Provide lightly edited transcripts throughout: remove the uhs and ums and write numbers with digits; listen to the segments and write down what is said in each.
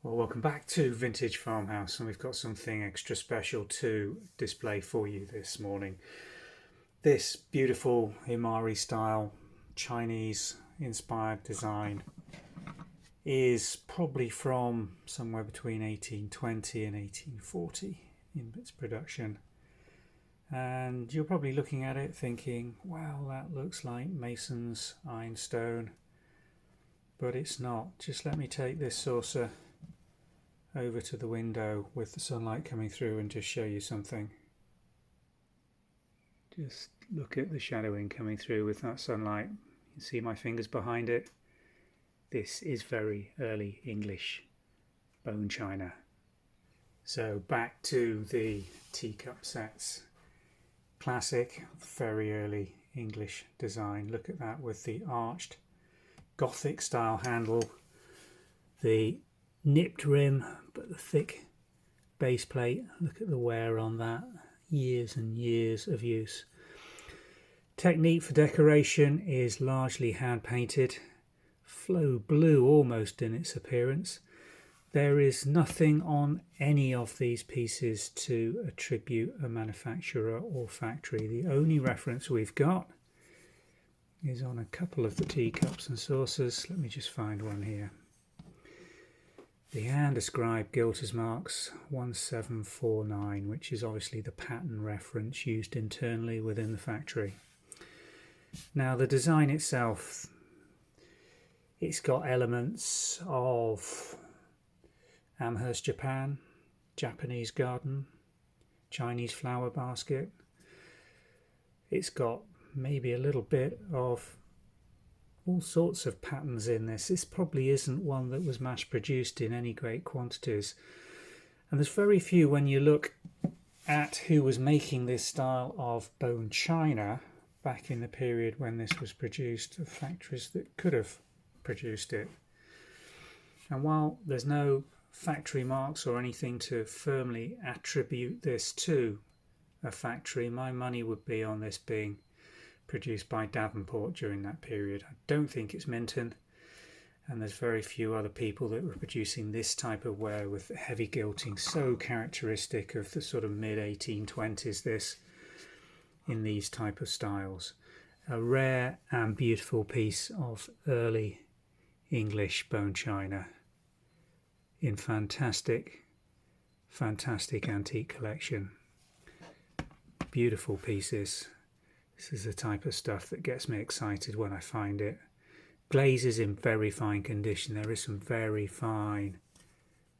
Well, welcome back to Vintage Farmhouse, and we've got something extra special to display for you this morning. This beautiful Imari style Chinese inspired design is probably from somewhere between 1820 and 1840 in its production. And you're probably looking at it thinking, wow, that looks like mason's ironstone, but it's not. Just let me take this saucer over to the window with the sunlight coming through and just show you something. Just look at the shadowing coming through with that sunlight. You can see my fingers behind it. This is very early English bone china. So back to the teacup sets. Classic, very early English design. Look at that with the arched Gothic style handle, the nipped rim, but the thick base plate. Look at the wear on that. Years and years of use. Technique for decoration is largely hand painted. Flow blue almost in its appearance. There is nothing on any of these pieces to attribute a manufacturer or factory. The only reference we've got is on a couple of the teacups and saucers. Let me just find one here. The hand ascribed gilt as marks 1749, which is obviously the pattern reference used internally within the factory. Now the design itself, it's got elements of Amherst Japan, Japanese garden, Chinese flower basket. It's got maybe a little bit of all sorts of patterns in this. This probably isn't one that was mass produced in any great quantities. And there's very few, when you look at who was making this style of bone china back in the period when this was produced, of factories that could have produced it. And while there's no factory marks or anything to firmly attribute this to a factory, my money would be on this being produced by Davenport during that period. I don't think it's Minton, and there's very few other people that were producing this type of wear with heavy gilting, so characteristic of the sort of mid-1820s, this in these type of styles. A rare and beautiful piece of early English bone china in fantastic antique collection. Beautiful pieces. This is the type of stuff that gets me excited when I find it. Glazes in very fine condition. There is some very fine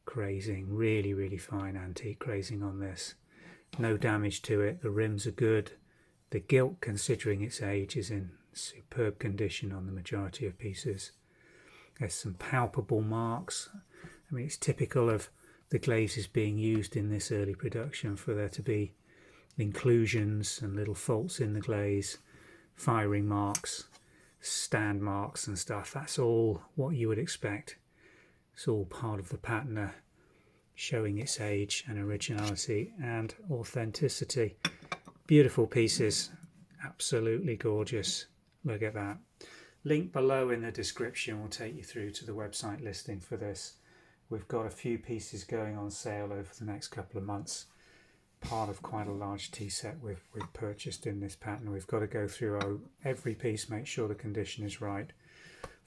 crazing, really fine antique crazing on this. No damage to it. The rims are good. The gilt, considering its age, is in superb condition on the majority of pieces. There's some palpable marks. I mean, it's typical of the glazes being used in this early production for there to be inclusions and little faults in the glaze, firing marks, stand marks and stuff. That's all what you would expect. It's all part of the patterner showing its age and originality and authenticity. Beautiful pieces, absolutely gorgeous. Look at that. Link below in the description will take you through to the website listing for this. We've got a few pieces going on sale over the next couple of months. Part of quite a large tea set we've purchased in this pattern. We've got to go through every piece, make sure the condition is right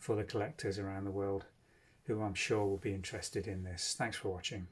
for the collectors around the world who I'm sure will be interested in this. Thanks for watching.